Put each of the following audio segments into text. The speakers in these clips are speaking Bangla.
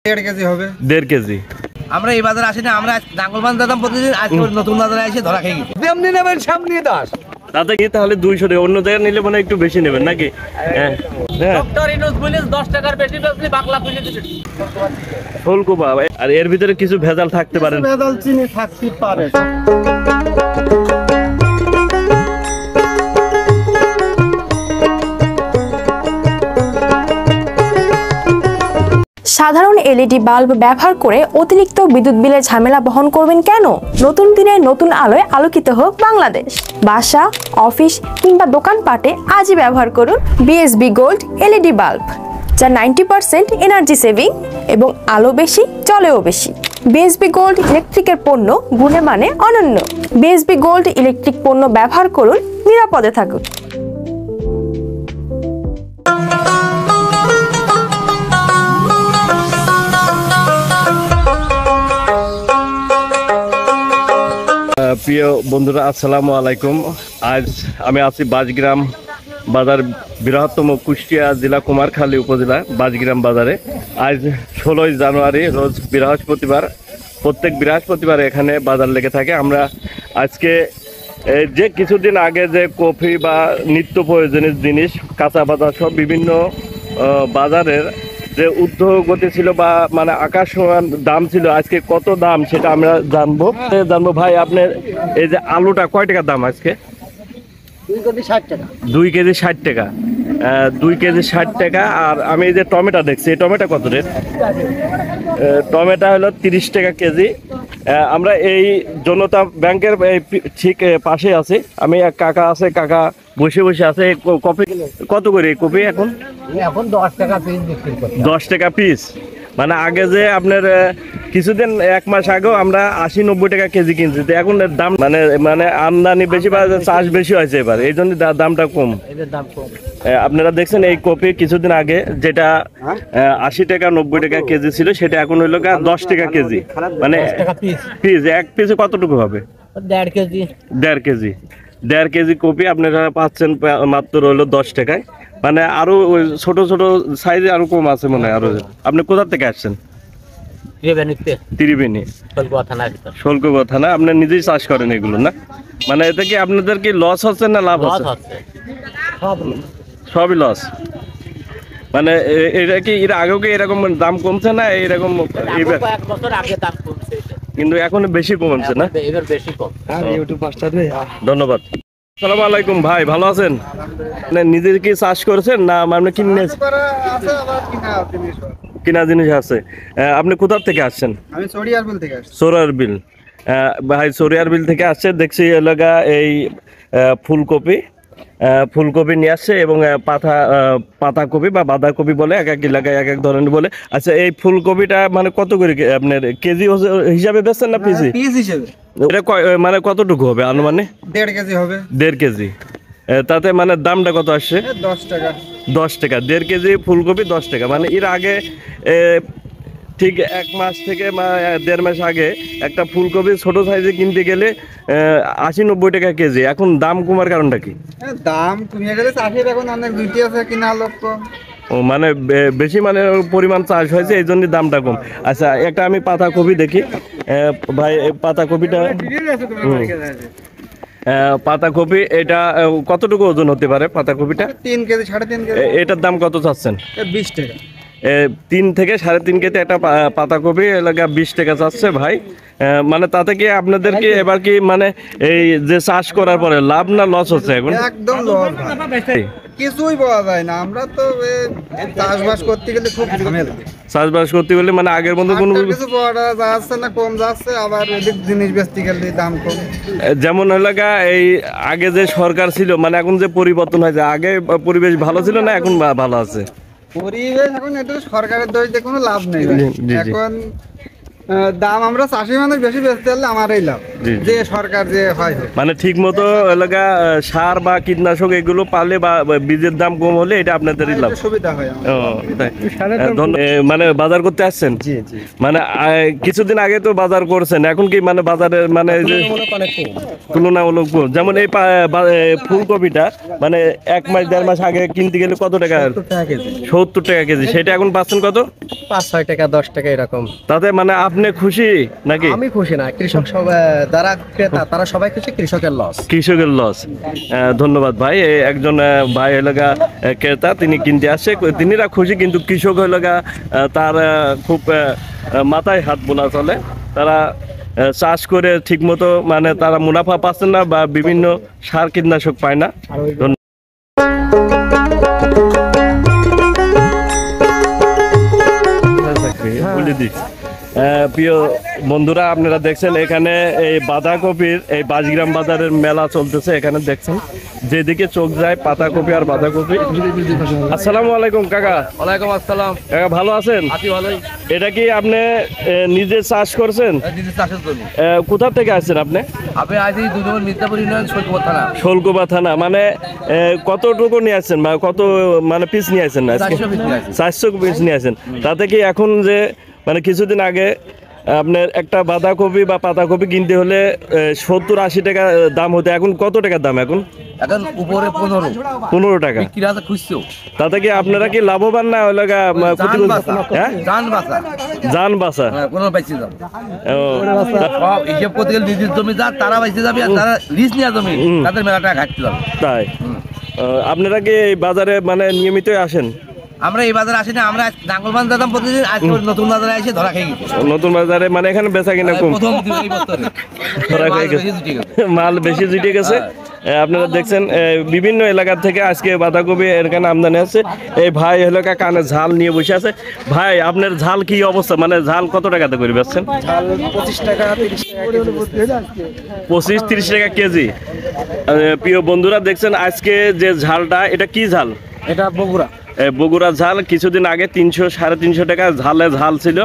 1.5 কেজি হবে। 1.5 কেজি। আমরা এই বাজারে আসি না, আমরা নাঙ্গলবান দাম প্রতিদিন, আজকে নতুন বাজারে এসে ধরা খেয়ে গেছি। যেমনি নেবেন সামনে 10। তাতে কি তাহলে 200 টাকা, অন্য জায়গায় নিলে মানে একটু বেশি নেবেন নাকি? হ্যাঁ ডক্টর ইনুস বলিস 10 টাকার বেশি বেশি বাকলা কইলে দিতে। ফুলকপি, আর এর ভিতরে কিছু ভেজাল থাকতে পারে। ভেজাল চিনি থাকতে পারে। সাধারণ এলইডি বাল্ব ব্যবহার করে অতিরিক্ত বিদ্যুৎ বিলের ঝামেলা বহন করবেন কেন? নতুন দিনে নতুন আলোয় আলোকিত হোক বাংলাদেশ। বাসা, অফিস কিংবা দোকানপাটে আজই ব্যবহার করুন বিএসবি গোল্ড এলইডি বাল্ব, যা 90% এনার্জি সেভিং এবং আলো বেশি, চলেও বেশি। বিএসবি গোল্ড ইলেকট্রিকের পণ্য গুণে মানে অনন্য। বিএসবি গোল্ড ইলেকট্রিক পণ্য ব্যবহার করুন, নিরাপদে থাকুন। প্রিয় বন্ধুরা, আসসালামু আলাইকুম। আজ আমি আছি বাজগ্রাম বাজার, বৃহত্তম কুষ্টিয়া জেলা কুমারখালী উপজেলা বাজগ্রাম বাজারে। আজ 16 জানুয়ারি, রোজ বৃহস্পতিবার। প্রত্যেক বৃহস্পতিবার এখানে বাজার লেগে থাকে। আমরা আজকে যে কিছুদিন আগে যে কফি বা নিত্য প্রয়োজনীয় জিনিস, কাঁচা বাজার সব বিভিন্ন বাজারের যে ঊর্ধ্বগতি ছিল বা মানে আকাশ সমান দাম ছিল, আজকে কত দাম সেটা আমরা জানবো। ভাই, আপনার এই যে আলুটা কয় টাকা দাম আজকে? 2 কেজি 60 টাকা। 2 কেজি 60 টাকা। 2 কেজি 60 টাকা। আর আমি এই যে টমেটো দেখছি, এই টমেটো কত রেট? টমেটো হলো 30 টাকা কেজি। আমরা এই জনতা ব্যাংকের ঠিক পাশে আছি। আমি এক কাকা আছে, কাকা বসে বসে আছে। কপি কত করে কপি এখন? 10 টাকা পিস বিক্রি করি। 10 টাকা পিস। মানে আগে যে আপনার কিছুদিন, 1 মাস আগেও আমরা 80-90 টাকা কেজি কিনছি, তো এখন দাম মানে আমদানি বেশি বা চাষ বেশি হয়েছে এবার, এই জন্য দামটা কম। আপনারা দেখছেন এই কপি কিছুদিন আগে যেটা 80 টাকা 90 টাকা কেজি ছিল, সেটা এখন হইলো 10 টাকা কেজি। মানে পিস, এক পিসে কতটুকু হবে? 1.5 কেজি। 1.5 কেজি। 1.5 কেজি কপি আপনারা পাচ্ছেন মাত্র হলো 10 টাকায়। মানে আরো ছোট ছোট সাইজে আরো কম আছে মনে হয়। আরো আপনি কোথা থেকে আসছেন? ত্রিবেণী, শোলকুপা থানা। আপনি নিজেই চাষ করেন এগুলো না? মানে এতে কি আপনাদের কি লস হচ্ছে না লাভ হচ্ছে? সবই লস। মানে এটা কি এর আগেও কি এরকম দাম কমছে না এরকম? কিন্তু এখন বেশি কমছে না? ধন্যবাদ। আসসালামু আলাইকুম ভাই, ভালো আছেন? মানে নিজে কি চাষ করেছেন না মানে কিনা জিনিস আছে? আপনি কোথা থেকে আসছেন? আমি সরিয়ারবিল থেকে আসছি। সরিয়ারবিল। ভাই সরিয়ারবিল থেকে আসছে। দেখছি এলাকা এই ফুলকপি নিয়ে আসছে এবং পাতাকপি বা বাঁধাকপি বলে, এক এক এলাকায় এক এক ধরনের বলে। আচ্ছা, এই ফুলকপিটা মানে কত করে আপনার কেজি হিসাবে বেচছেন না পিস হিসেবে? এটা মানে কতটুকু হবে আনুমানিক? 1.5 কেজি হবে। 1.5 কেজি। তাতে মানে দামটা কত আসছে? 10 টাকা। 10 টাকা। 1.5 কেজি ফুলকপি 10 টাকা। মানে এর আগে ঠিক 1 মাস থেকে 1.5 মাস আগে একটা ফুলকপি ছোট সাইজে কিনতে গেলে 80-90 টাকা কেজি। এখন দাম কমার কারণটা কি? দাম কমে গেলে চাষের এখন অনেক দুইটি আছে কিনা লোক। ও মানে বেশি মানে পরিমাণ চাষ হয়েছে, এই জন্য দামটা কম। আচ্ছা, একটা আমি পাতাকপি দেখি ভাই। পাতাকপিটা পাতাকপি এটা কতটুকু ওজন হতে পারে পাতাকপিটা? 3 কেজি 3.5 কেজি। এটার দাম কত চাচ্ছেন? 20 টাকা। 3 থেকে 3.5 কেজি একটা পাতাকপি এলাকা 20 টাকা চাচ্ছে ভাই। মানে তাতে কি আপনাদের কি এবার কি মানে এই যে চাষ করার পরে লাভ না লস হচ্ছে এখন? একদম লস, কিছুই পাওয়া যায় না। আমরা তো চাষবাস করতে গেলে খুব ঝামেলা। চাষবাস করতে গেলে মানে আগের মতো কোনো কিছু পাওয়া যাচ্ছে না, কম যাচ্ছে। আবার এদিক জিনিস বেচতে গেলে দাম কম। যেমন এলাকা এই আগে যে সরকার ছিল, মানে এখন যে পরিবর্তন হয়েছে, আগে পরিবেশ ভালো ছিল না এখন ভালো আছে? পরিবেশ এখন এটা সরকারের দোষ দিয়ে কোনো লাভ নেই। এখন দাম আমরা চাষি মানুষ বেশি বেচতে পারলে আমারই লাভ। জি, জি। যে সরকার যে হয় মানে ঠিক মতো এলাকা সার বা কীটনাশক এগুলো পালে বা বীজের দাম কম হলে এটা আপনাদেরই লাভ। সুবিধা হয় আমার। ও, তাই। মানে বাজার করতে আসছেন? মানে কিছুদিন আগে তো বাজার করছেন, এখন কি মানে বাজারের মানে যে তুলনামূলক কম? যেমন এই ফুলকপিটা মানে 1 মাস 1.5 মাস আগে কিনতে গেলে কত টাকা? 70 টাকা কেজি। সেটা এখন পাচ্ছেন কত? 5-6 টাকা 10 টাকা এরকম। তাতে মানে আপনি খুশি নাকি? আমি খুশি না, কৃষক সব যারা ক্রেতা তারা সবাই খুশি, কৃষকের লস। কৃষকের লস। ধন্যবাদ ভাই। এই একজন ভাই এলাকা ক্রেতা, তিনি কিনতে আসছে, তিনিরা খুশি, কিন্তু কৃষক এলাকা তার খুব মাথায় হাত বোলা চলে। তারা চাষ করে ঠিকমতো মানে তারা মুনাফা পাচ্ছেন না বা বিভিন্ন সার কীটনাশক পায় না। প্রিয় বন্ধুরা, আপনারা দেখছেন এখানে এই বাঁধাকপির এই বাজগ্রাম বাজারের মেলা চলতেছে। এখানে দেখছেন যেদিকে চোখ যায় পাতাকপি আর বাঁধাকপি। আসসালামু আলাইকুম কাকা। ওয়ালাইকুম আসসালাম। কাকা ভালো আছেন? আছি ভালোই। এটা কি আপনি নিজে চাষ করছেন? দিদি চাষের জমি। কোথা থেকে আসছেন আপনি? আমি আছি দুধমন মির্জাপুর ইউনিয়ন শৈলকুপা থানা। শোলকুপা থানা। মানে কতটুকু নিয়ে আসছেন বা কত মানে পিস নিয়ে আসছেন? 400 পিস নিয়ে আসছি। 400 পিস নিয়ে আসেন। তাতে কি এখন যে মানে কিছুদিন আগে আপনার একটা বাঁধাকপি বা পাতাকপি কিনতে হলে 70-80 টাকা দাম হতো, এখন কত টাকার দাম? এখন এখন উপরে 15 টাকা। বিক্রি আছে খুঁজছো। তাতে কি আপনারা কি লাভবান না ওই লাগা হ্যাঁ জান বাঁচা। জান বাঁচা? কোনো বাইচে যাবে। ও, হিসেব করতে গেলে নিজের জমি যার তারা বাইচে যাবে, আর যারা লিজ নেওয়া জমি তাদের মেলা টাকা ঘাটতে যাবে। তাই আপনারা কি এই বাজারে মানে নিয়মিতই আসেন? আমরা এই বাজারে আসি না, আমরা নাঙ্গলবান দাদাম প্রতিদিন, আজকে নতুন বাজারে এসে ধরা খেয়ে গেছি। নতুন বাজারে মানে এখানে বেচা কিনা কম, প্রথম এই বছরে ধরা খেয়ে গেছে, মাল বেশি জুটে গেছে। আপনারা দেখছেন বিভিন্ন এলাকা থেকে আজকে বাঁধাকপি এখানে আমদানি আছে। এই ভাই এলাকা কানে ঝাল নিয়ে বসে আছে। ভাই আপনার ঝাল কি অবস্থা? মানে ঝাল কত টাকাতে করে বেচছেন? 25 টাকা 30 টাকা। 25-30 টাকা কেজি। প্রিয় বন্ধুরা দেখছেন আজকে যে ঝালটা, এটা কি ঝাল? এটা বগুড়া। বগুড়া ঝাল। কিছুদিন আগে 300-350 টাকা ঝালে ঝাল ছিল,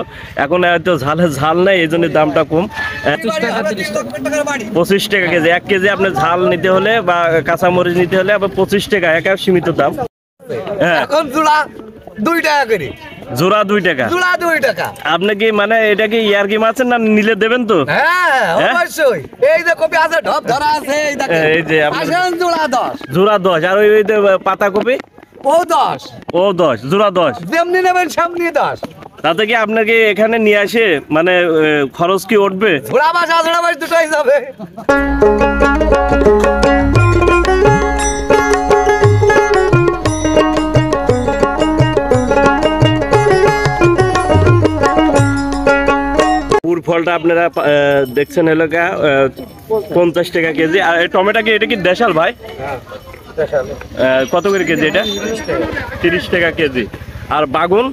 এখন হয়তো ঝালে ঝাল নেই, এই জন্য দামটা কম। 25 টাকা কেজি। 1 কেজি আপনার ঝাল নিতে হলে বা কাঁচামরিচ নিতে হলে আবার 25 টাকা, একা সীমিত দাম। হ্যাঁ, এখন জোড়া 2 টাকা করে। জোড়া 2 টাকা। জোড়া 2 টাকা। আপনি কি মানে এটা কি ইয়ারকি মারছেন না নিলে দেবেন তো? হ্যাঁ অবশ্যই। এই যে কপি আছে ঢপ ধরা আছে, এই দেখেন। এই যে আপনার আসেন জোড়া 10। জোড়া 10। আর ওই যে পাতাকপি ও 10। ও 10, জোড়া 10। যেমনি নেবেন সামনে 10। তাতে কি আপনাকে এখানে নিয়ে আসে মানে খরচ কি উঠবে? জোড়া মাছ জোড়া মাছ দুটোই যাবে। পুর ফলটা আপনারা দেখছেন এলাকা 50 টাকা কেজি। আর টমেটো কি এটা কি দেশাল ভাই? কত করে কেজি এটা? 30 টাকা কেজি। আর বাগুন?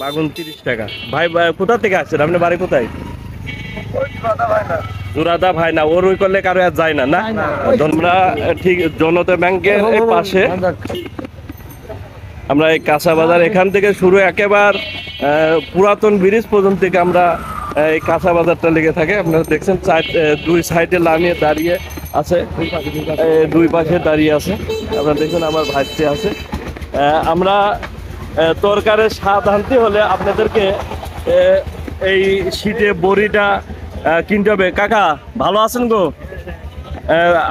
বাগুন 30 টাকা। ভাই কোথা থেকে আসছেন? আপনার বাড়ি কোথায়? জোড়াদা ভাই না, ওর ওই করলে কারো আর যায় না না। আমরা ঠিক জনতা ব্যাংকের পাশে, আমরা এই কাঁচা বাজার এখান থেকে শুরু, একেবারে পুরাতন ব্রিজ পর্যন্ত থেকে আমরা এই কাঁচা বাজারটা লেগে থাকে। আপনারা দেখছেন 2 সাইডে লাইনে দাঁড়িয়ে আছে, 2 পাশে দাঁড়িয়ে আছে। আপনারা দেখছেন আমার ভাইতে আছে। আমরা তরকারির স্বাদ আনতে হলে আপনাদেরকে এই শীতে বড়িটা কিনতে হবে। কাকা ভালো আছেন গো?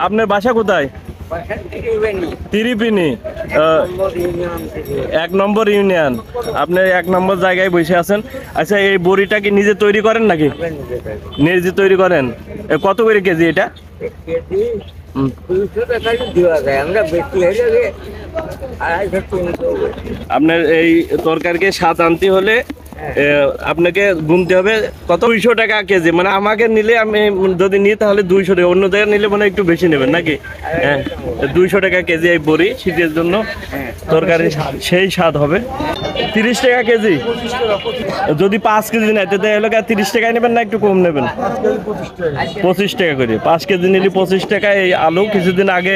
আপনার বাসা কোথায়? তিরিপিনি, 1 নম্বর ইউনিয়ন। আপনি 1 নম্বর জায়গায় বসে আছেন। আচ্ছা, এই বড়িটা কি নিজে তৈরি করেন নাকি? নিজে তৈরি করেন। কত করে কেজি এটা? আপনার এই তরকারিকে স্বাদ আনতে হলে আপনাকে গুনতে হবে কত? 200 টাকা কেজি। মানে আমাকে নিলে, আমি যদি নিই তাহলে 200 টাকা, অন্য জায়গায় নিলে মানে একটু বেশি নেবেন নাকি? হ্যাঁ, 200 টাকা কেজি এই বড়ি। শীতের জন্য তরকারি সেই স্বাদ হবে। 30 টাকা কেজি। যদি 5 কেজি নেয় তাহলে 30 টাকায় নেবেন না একটু কম নেবেন? 25 টাকা করে। 5 কেজি নিলে 25 টাকা। এই আলু কিছুদিন আগে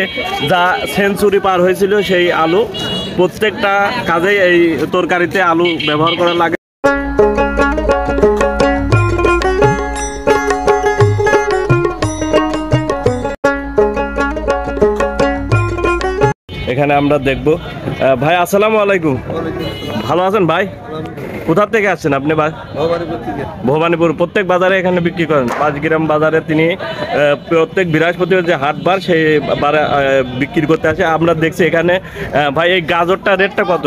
যা সেঞ্চুরি পার হয়েছিল সেই আলু, প্রত্যেকটা কাজে এই তরকারিতে আলু ব্যবহার করা লাগে। এখানে আমরা দেখব। ভাই আসসালামু আলাইকুম, ভালো আছেন ভাই? কোথা থেকে আসছেন আপনি ভাই? ভবানীপুর। প্রত্যেক বাজারে এখানে বিক্রি করেন? 5 গ্রাম বাজারে তিনি প্রত্যেক বৃহস্পতিবার যে হাটবার সেই বারে বিক্রি করতে আসে। আমরা দেখছি এখানে ভাই এই গাজরটা রেটটা কত?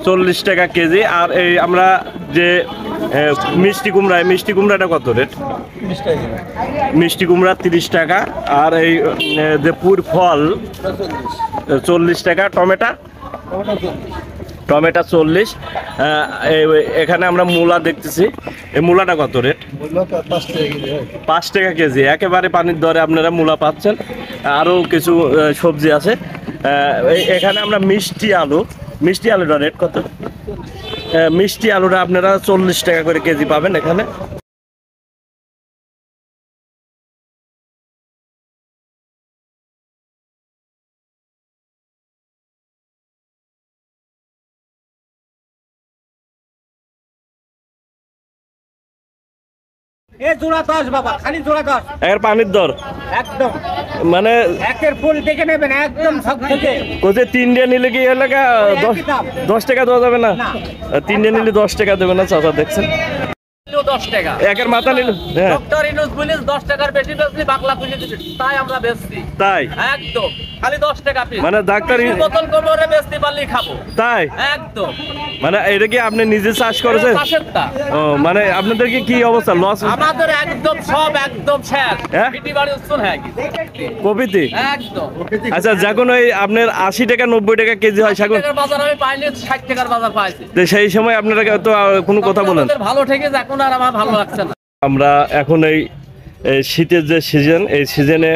40 টাকা কেজি। আর এই আমরা যে মিষ্টি কুমড়া, এই মিষ্টি কুমড়াটা কত রেট? মিষ্টি কুমড়া 30 টাকা। আর এই যে পুর ফল 40 টাকা। টমেটো 40। এখানে আমরা মূলা দেখতেছি, এই মূলাটা কত রেট? 5 টাকা কেজি। একেবারে পানির দরে আপনারা মূলা পাচ্ছেন। আরও কিছু সবজি আছে। এখানে আমরা মিষ্টি আলুটা রেট কত? মিষ্টি আলুটা আপনারা 40 টাকা করে কেজি পাবেন এখানে। এ জোড়া 10 বাবা, খালি জোড়া 10 এর পানির দর একদম, মানে একের ফুল দেখে নেবেন একদম সব থেকে। কোথায় 3 নিলে কি হলে 10 টাকা দেওয়া যাবে না? 3 নিলে 10 টাকা দেবে না চাচা, দেখছেন? 10 টাকা একের মাথা নিল, হ্যাঁ ডক্টর ইনুস বলিস 10 টাকার বেশি বেশি বাংলা খুঁজে দিচ্ছে, তাই আমরা বেচছি। তাই একদম খালি 10 টাকা পিস। মানে ডাক্তার বোতল কোমরে বেচতে পারলেই খাবো। তাই একদম মানে এটা কি আপনি নিজে চাষ করেছেন? চাষেরটা। ও মানে আপনাদের কি অবস্থা, লস? আমাদের একদম সব একদম শেষ। হ্যাঁ? পিটি বাড়ি উৎসন হয়ে কপিতে? একদম। আচ্ছা, যখন ওই আপনার 80 টাকা 90 টাকা কেজি হয় সেখন, টাকার বাজার আমি পাইনি, 60 টাকার বাজার পাইছি। তো সেই সময় আপনারা তো কোনো কথা বলেন? আমাদের ভালো ঠেকেছে, এখন আর আমার ভালো লাগছে না। আমরা এখন এই শীতের যে সিজন, এই সিজনে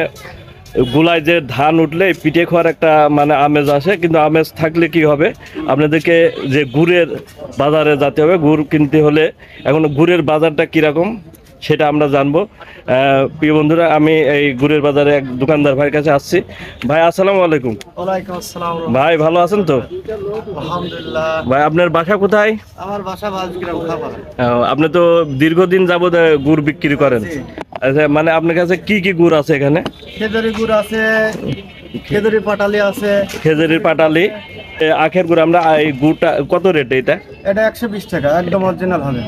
গুলায় যে ধান উঠলে পিঠে খাওয়ার একটা মানে আমেজ আসে, কিন্তু আমেজ থাকলে কি হবে, আপনাদেরকে যে গুড়ের বাজারে যেতে হবে। গুড় কিনতে হলে এখন গুড়ের বাজারটা কীরকম সেটা আমরা জানবো। প্রিয় বন্ধুরা, আমি এই গুড়ের বাজারে এক দোকানদার ভাইয়ের কাছে আসছি। ভাই আসসালামু আলাইকুম। ওয়ালাইকুম আসসালাম। ভাই ভালো আছেন তো? আলহামদুলিল্লাহ। ভাই আপনার বাসা কোথায়? আমার বাসা 5 গ্রাম খাবার। আপনি তো দীর্ঘদিন যাবত গুড় বিক্রি করেন। আচ্ছা, মানে আপনার কাছে কি কি গুড় আছে এখানে? খেজুরি গুড় আছে, খেজুরি পাটালি আছে। খেজুরির পাটালি, আখের গুড়। আমরা এই গুড়টা কত রেট? এটা 120 টাকা, একদম অরিজিনাল হবে।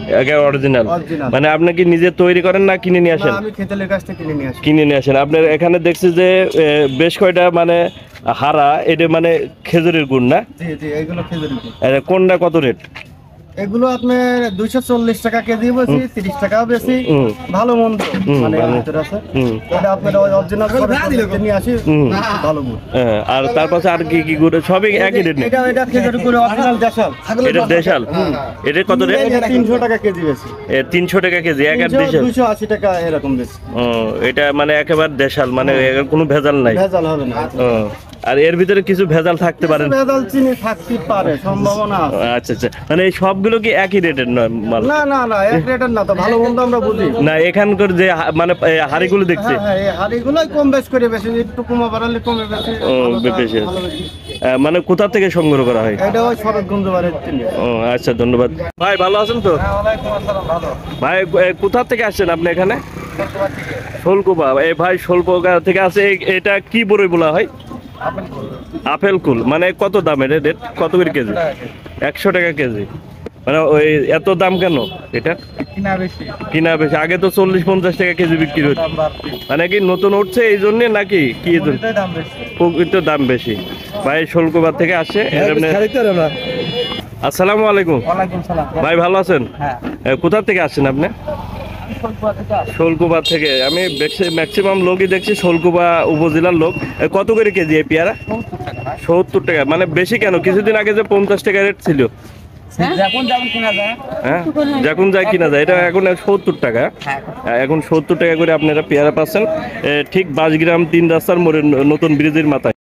অরিজিনাল। অরিজিনাল। মানে আপনি কি নিজে তৈরি করেন না কিনে নিয়ে আসেন? আমি খেতেলের কাছ থেকে কিনে নিয়ে আসি। কিনে নিয়ে আসেন। আপনার এখানে দেখছি যে বেশ কয়টা মানে হারা, এটা মানে খেজুরের গুড় না? জি জি, এগুলো খেজুরি গুড়। কোনটা কত রেট? এগুলো আপনার 240 টাকা কেজি বেশি, 30 টাকাও বেশি। ভালো মন্দ মানে এর ভিতরে আছে। এটা আপনার অরিজিনাল নিয়ে আসি, ভালো গুড়। আর তারপরে আর কি কি গুড়? সবই একই রেট? এটা খেজুরি গুড় অরিজিনাল দেশাল। এটা দেশাল। এটা কত রেট? এটা 300 টাকা কেজি বেশি। 300 টাকা কেজি, এক আর দেশাল। 280 টাকা এরকম বেশি। ও, এটা মানে একেবারে দেশাল, মানে এর কোনো ভেজাল নাই? ভেজাল হবে না। ও, আর এর ভিতরে কিছু ভেজাল থাকতে পারে? ভেজাল চিনি থাকতে পারে, সম্ভাবনা আছে। আচ্ছা আচ্ছা, মানে এই সবগুলো কি একই রেটের মাল? না না না, এক রেটের না তো, ভালো মন্দ আমরা বুঝি না, এখানকার যে মানে হাড়িগুলো দেখছি, হ্যাঁ হ্যাঁ, এই হাড়িগুলোই কম বেশ করে বেশি, একটু কমা বাড়ালে কমে বেশি। ও, বেশি। মানে কোথা থেকে সংগ্রহ করা হয়? এটা ওই শরৎগঞ্জ বাড়ির চিনি। ও আচ্ছা, ধন্যবাদ ভাই। ভালো আছেন তো? ওয়ালাইকুম আসসালাম। ভালো। ভাই কোথা থেকে আসছেন আপনি এখানে? শোলকুপা। এই ভাই শোলকুপা থেকে আছে। এটা কি বড়ই বলা হয়? আপেল কুল। মানে কত দাম? এর রেট কত করে কেজি? 100 টাকা কেজি। মানে ওই এত দাম কেন এটা? কিনা বেশি। কিনা বেশি। আগে তো 40-50 টাকা কেজি বিক্রি হতো। মানে কি নতুন উঠছে এই জন্য নাকি কি? দাম বেশি। প্রকৃত দাম বেশি। ভাই শোলকুপা থেকে আসে। আসসালামু আলাইকুম। ওয়ালাইকুম সালাম। ভাই ভালো আছেন? হ্যাঁ। কোথা থেকে আসছেন আপনি? শোলকুপা থেকে। আমি ম্যাক্সিমাম লোকই দেখছি শোলকুপা উপজেলার লোক। কত করে কেজি এই পেয়ারা? 70 টাকা। মানে বেশি কেন? কিছুদিন আগে যে 50 টাকা রেট ছিল। যখন যেমন কিনা যায়। হ্যাঁ, যখন যায় কিনা যায়। এটা এখন 70 টাকা। এখন 70 টাকা করে আপনারা পেয়ারা পাচ্ছেন ঠিক 5 গ্রাম 3 রাস্তার মোড়ে নতুন ব্রিজের মাথায়।